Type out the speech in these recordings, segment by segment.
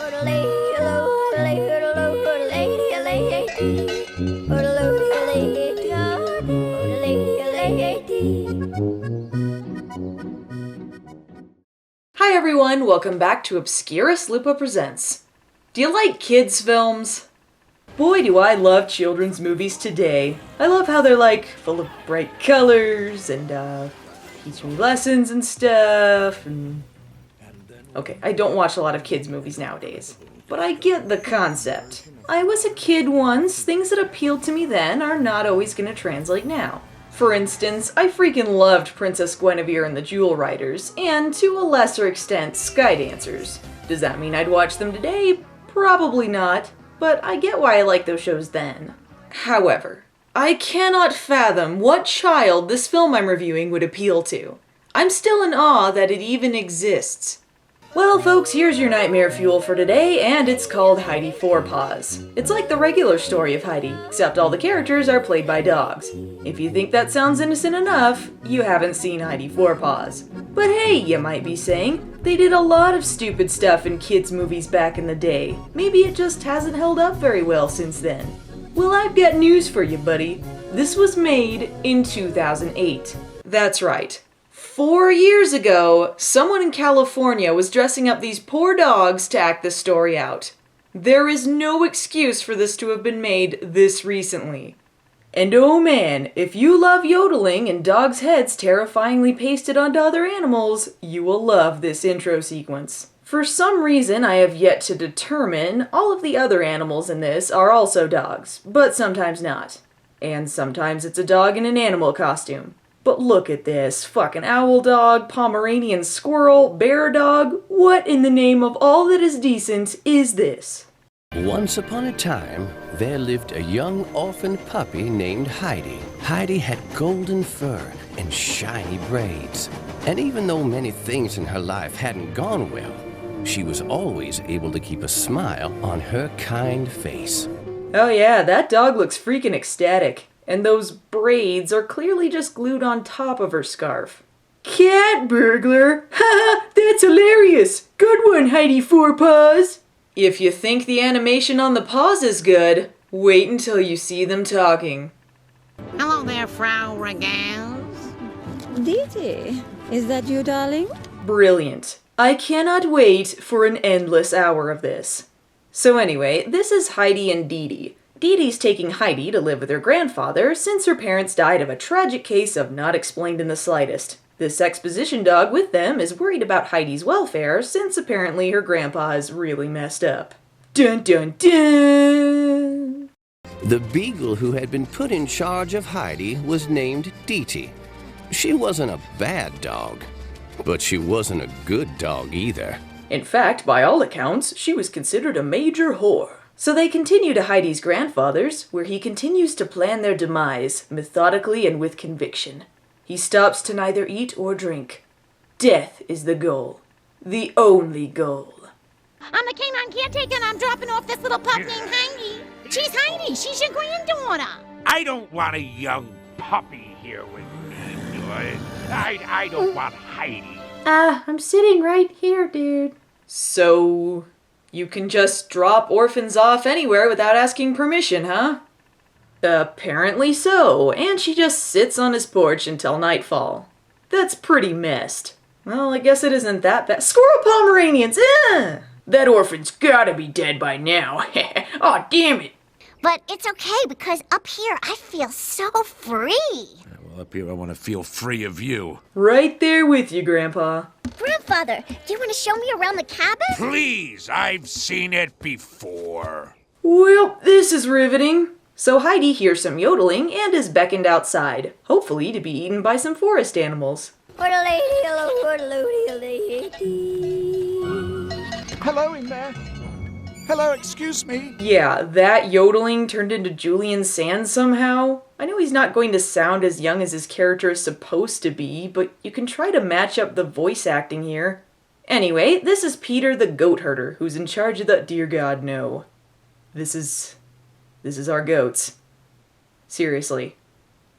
Hi everyone, welcome back to Obscurus Lupa Presents. Do you like kids' films? Boy, do I love children's movies today. I love how they're full of bright colors and teach me lessons and stuff and... Okay, I don't watch a lot of kids' movies nowadays, but I get the concept. I was a kid once, things that appealed to me then are not always gonna translate now. For instance, I freaking loved Princess Guinevere and the Jewel Riders, and to a lesser extent, Skydancers. Does that mean I'd watch them today? Probably not, but I get why I liked those shows then. However, I cannot fathom what child this film I'm reviewing would appeal to. I'm still in awe that it even exists. Well folks, here's your nightmare fuel for today, and it's called Heidi Four Paws. It's like the regular story of Heidi, except all the characters are played by dogs. If you think that sounds innocent enough, you haven't seen Heidi Four Paws. But hey, you might be saying, they did a lot of stupid stuff in kids' movies back in the day. Maybe it just hasn't held up very well since then. Well, I've got news for you, buddy. This was made in 2008. That's right. 4 years ago, someone in California was dressing up these poor dogs to act the story out. There is no excuse for this to have been made this recently. And oh man, if you love yodeling and dogs' heads terrifyingly pasted onto other animals, you will love this intro sequence. For some reason I have yet to determine, all of the other animals in this are also dogs, but sometimes not. And sometimes it's a dog in an animal costume. But look at this, fucking owl dog, Pomeranian squirrel, bear dog, what in the name of all that is decent is this? Once upon a time, there lived a young orphan puppy named Heidi. Heidi had golden fur and shiny braids. And even though many things in her life hadn't gone well, she was always able to keep a smile on her kind face. Oh yeah, that dog looks freaking ecstatic. And those braids are clearly just glued on top of her scarf. Cat burglar! Haha, that's hilarious! Good one, Heidi Four Paws! If you think the animation on the paws is good, wait until you see them talking. Hello there, Frau Regals. Didi, is that you, darling? Brilliant. I cannot wait for an endless hour of this. So anyway, this is Heidi and Didi. Didi's taking Heidi to live with her grandfather since her parents died of a tragic case of not explained in the slightest. This exposition dog with them is worried about Heidi's welfare since apparently her grandpa is really messed up. Dun dun dun! The beagle who had been put in charge of Heidi was named Didi. She wasn't a bad dog, but she wasn't a good dog either. In fact, by all accounts, she was considered a major whore. So they continue to Heidi's grandfather's, where he continues to plan their demise, methodically and with conviction. He stops to neither eat or drink. Death is the goal. The only goal. I'm the canine caretaker and I'm dropping off this little pup named Heidi. She's Heidi. She's your granddaughter. I don't want a young puppy here with me. I don't want Heidi. I'm sitting right here, dude. So... you can just drop orphans off anywhere without asking permission, huh? Apparently so, and she just sits on his porch until nightfall. That's pretty messed. Well, I guess it isn't that bad. Squirrel Pomeranians, That orphan's gotta be dead by now. Aw, damn it! But it's okay, because up here I feel so free. Well, up here I want to feel free of you. Right there with you, Grandpa. Grandfather, do you want to show me around the cabin? Please, I've seen it before. Well, this is riveting. So Heidi hears some yodeling and is beckoned outside, hopefully to be eaten by some forest animals. Hello in there. Hello, excuse me. Yeah, that yodeling turned into Julian Sands somehow. I know he's not going to sound as young as his character is supposed to be, but you can try to match up the voice acting here. Anyway, this is Peter the goat herder, who's in charge of the... Dear God, no. This is our goats. Seriously.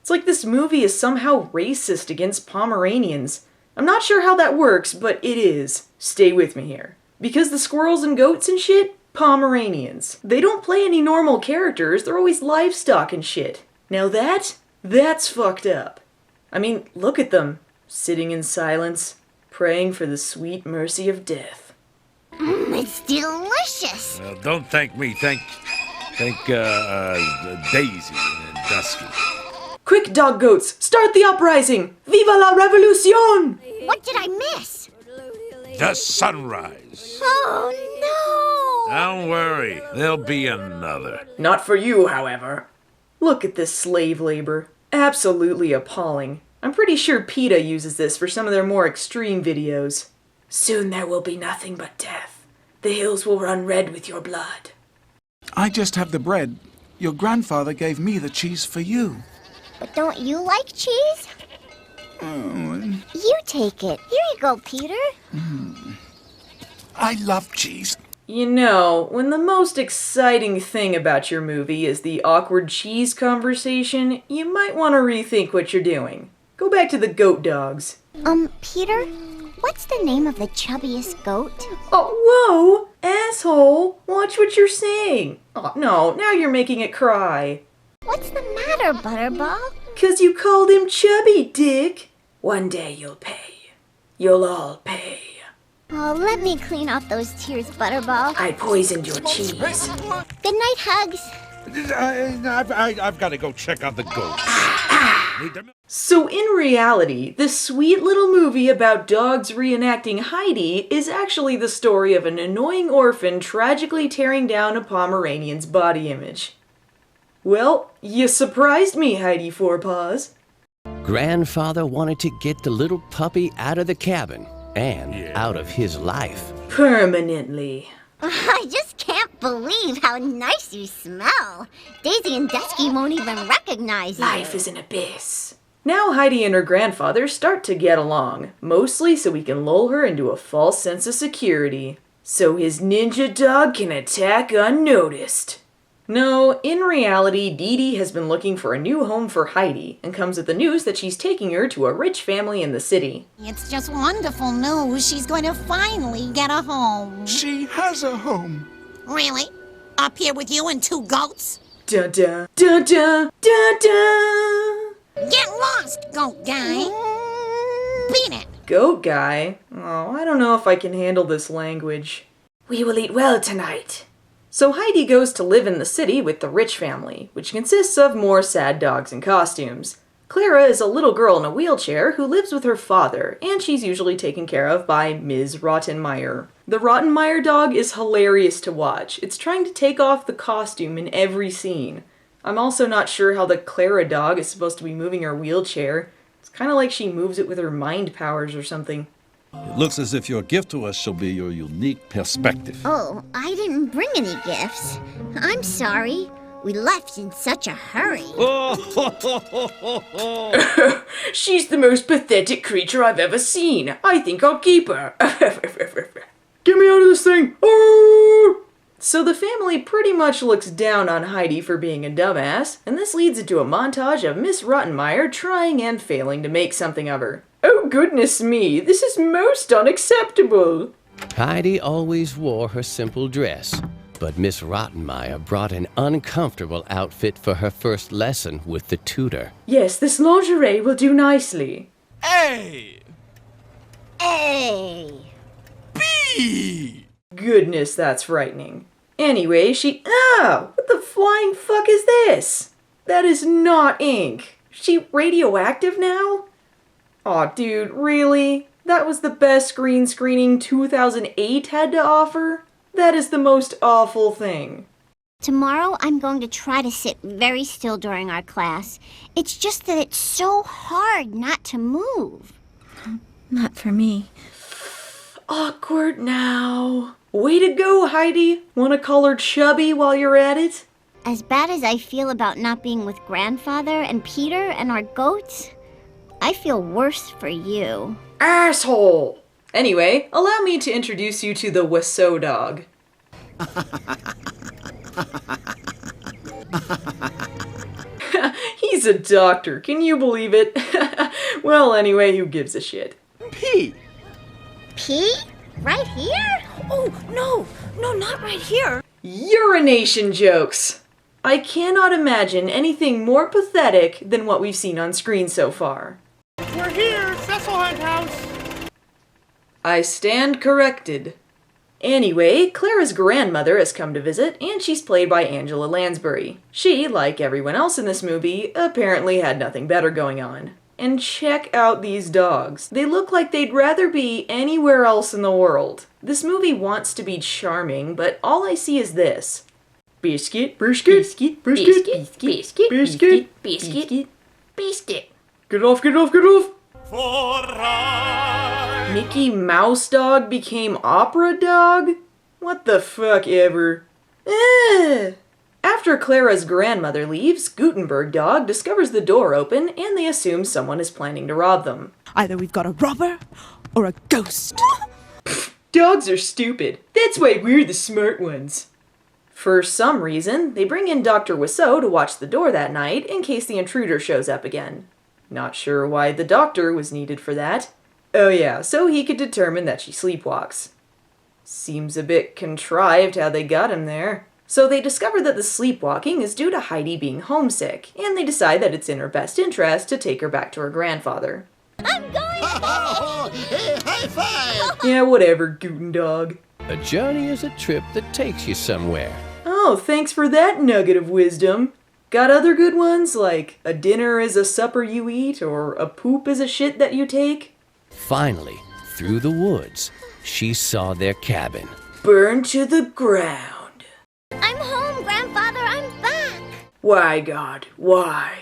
It's like this movie is somehow racist against Pomeranians. I'm not sure how that works, but it is. Stay with me here. Because the squirrels and goats and shit, Pomeranians. They don't play any normal characters, they're always livestock and shit. Now that's fucked up. I mean, look at them, sitting in silence, praying for the sweet mercy of death. It's delicious. Don't thank me. Thank Daisy and Dusky. Quick, dog goats, start the uprising! Viva la revolution! What did I miss? The sunrise. Oh, no. Don't worry, there'll be another. Not for you, however. Look at this slave labor. Absolutely appalling. I'm pretty sure PETA uses this for some of their more extreme videos. Soon there will be nothing but death. The hills will run red with your blood. I just have the bread. Your grandfather gave me the cheese for you. But don't you like cheese? You take it. Here you go, Peter. I love cheese. You know, when the most exciting thing about your movie is the awkward cheese conversation, you might want to rethink what you're doing. Go back to the goat dogs. Peter, what's the name of the chubbiest goat? Oh, whoa! Asshole! Watch what you're saying! Oh, no, now you're making it cry. What's the matter, Butterball? 'Cause you called him chubby, dick. One day you'll pay. You'll all pay. Oh, let me clean off those tears, Butterball. I poisoned your cheese. Good night, Hugs. I've got to go check out the ghosts. So in reality, this sweet little movie about dogs reenacting Heidi is actually the story of an annoying orphan tragically tearing down a Pomeranian's body image. Well, you surprised me, Heidi Paws. Grandfather wanted to get the little puppy out of the cabin and out of his life. Permanently. I just can't believe how nice you smell. Daisy and Dusky won't even recognize you. Life is an abyss. Now Heidi and her grandfather start to get along, mostly so he can lull her into a false sense of security. So his ninja dog can attack unnoticed. No, in reality, Dee Dee has been looking for a new home for Heidi and comes with the news that she's taking her to a rich family in the city. It's just wonderful news. She's going to finally get a home. She has a home. Really? Up here with you and two goats? Da-da, da-da, da-da! Get lost, goat guy. Beat it. Goat guy? Oh, I don't know if I can handle this language. We will eat well tonight. So Heidi goes to live in the city with the rich family, which consists of more sad dogs in costumes. Clara is a little girl in a wheelchair who lives with her father, and she's usually taken care of by Ms. Rottenmeier. The Rottenmeier dog is hilarious to watch. It's trying to take off the costume in every scene. I'm also not sure how the Clara dog is supposed to be moving her wheelchair. It's kind of like she moves it with her mind powers or something. It looks as if your gift to us shall be your unique perspective. Oh, I didn't bring any gifts. I'm sorry. We left in such a hurry. She's the most pathetic creature I've ever seen. I think I'll keep her. Get me out of this thing! So the family pretty much looks down on Heidi for being a dumbass, and this leads into a montage of Miss Rottenmeier trying and failing to make something of her. Oh goodness me, this is most unacceptable! Heidi always wore her simple dress, but Miss Rottenmeier brought an uncomfortable outfit for her first lesson with the tutor. Yes, this lingerie will do nicely. A. Hey! B. Goodness, that's frightening. Anyway, what the flying fuck is this? That is not ink. She radioactive now? Aw, dude, really? That was the best green screening 2008 had to offer? That is the most awful thing. Tomorrow I'm going to try to sit very still during our class. It's just that it's so hard not to move. Not for me. Awkward now. Way to go, Heidi. Wanna call her chubby while you're at it? As bad as I feel about not being with Grandfather and Peter and our goats, I feel worse for you. Asshole! Anyway, allow me to introduce you to the Wasso dog. He's a doctor, can you believe it? Well, anyway, who gives a shit? P. P? Right here? Oh, no, not right here. Urination jokes! I cannot imagine anything more pathetic than what we've seen on screen so far. We're here, Cecil Hunt House. I stand corrected. Anyway, Clara's grandmother has come to visit, and she's played by Angela Lansbury. She, like everyone else in this movie, apparently had nothing better going on. And check out these dogs. They look like they'd rather be anywhere else in the world. This movie wants to be charming, but all I see is this. Biscuit, biscuit, biscuit, biscuit, biscuit, biscuit, biscuit, biscuit. Get off, get off, get off! Mickey Mouse Dog became Opera Dog? What the fuck ever? After Clara's grandmother leaves, Gutenberg Dog discovers the door open and they assume someone is planning to rob them. Either we've got a robber or a ghost. Dogs are stupid. That's why we're the smart ones. For some reason, they bring in Dr. Wiseau to watch the door that night in case the intruder shows up again. Not sure why the doctor was needed for that. Oh yeah, so he could determine that she sleepwalks. Seems a bit contrived how they got him there. So they discover that the sleepwalking is due to Heidi being homesick, and they decide that it's in her best interest to take her back to her grandfather. I'm going back! Hey, high five! Yeah, whatever, Guten Dog. A journey is a trip that takes you somewhere. Oh, thanks for that nugget of wisdom. Got other good ones, like a dinner is a supper you eat, or a poop is a shit that you take? Finally, through the woods, she saw their cabin. Burned to the ground. I'm home, Grandfather, I'm back! Why, God, why?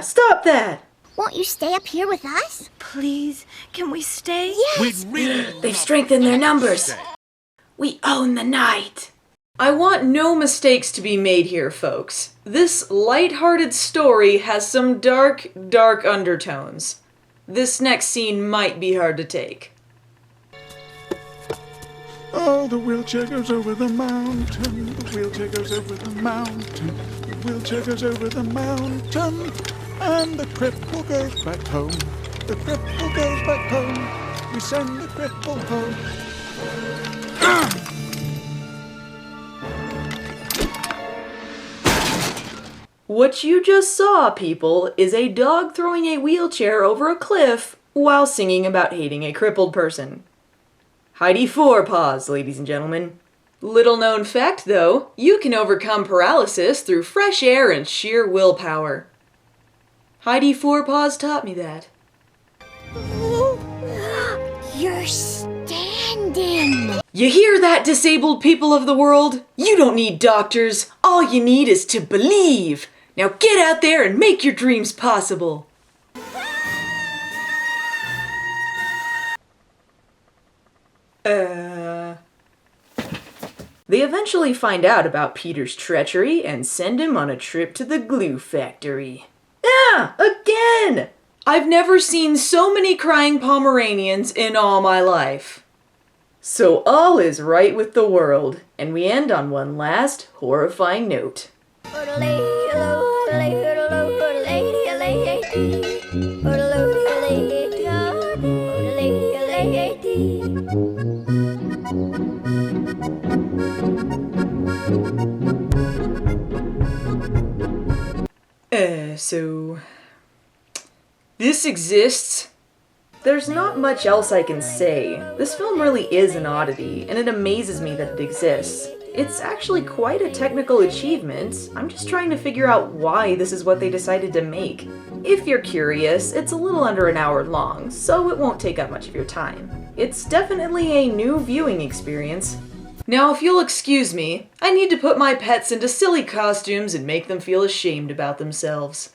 Stop that! Won't you stay up here with us? Please, can we stay? Yes! They've strengthened their numbers. We own the night. I want no mistakes to be made here, folks. This light-hearted story has some dark, dark undertones. This next scene might be hard to take. Oh, the wheelchair goes over the mountain. The wheelchair goes over the mountain. The wheelchair goes over the mountain. And the cripple goes back home. The cripple goes back home. We send the cripple home. What you just saw, people, is a dog throwing a wheelchair over a cliff while singing about hating a crippled person. Heidi 4 Paws, ladies and gentlemen. Little known fact, though, you can overcome paralysis through fresh air and sheer willpower. Heidi 4 Paws taught me that. You're standing! You hear that, disabled people of the world? You don't need doctors. All you need is to believe. Now get out there and make your dreams possible. They eventually find out about Peter's treachery and send him on a trip to the glue factory. Again! I've never seen so many crying Pomeranians in all my life. So all is right with the world, and we end on one last horrifying note. So this exists. There's not much else I can say. This film really is an oddity, and it amazes me that it exists. It's actually quite a technical achievement. I'm just trying to figure out why this is what they decided to make. If you're curious, it's a little under an hour long, so it won't take up much of your time. It's definitely a new viewing experience. Now, if you'll excuse me, I need to put my pets into silly costumes and make them feel ashamed about themselves.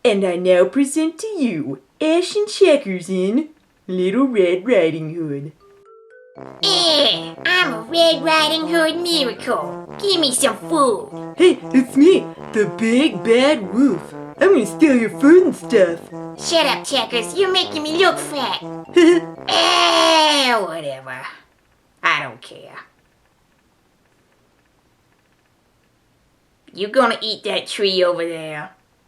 And I now present to you Ash and Checkers in Little Red Riding Hood. Yeah, I'm a Red Riding Hood miracle. Give me some food. Hey, it's me, the big bad wolf. I'm gonna steal your food and stuff. Shut up, Checkers. You're making me look fat. Whatever. I don't care. You gonna eat that tree over there?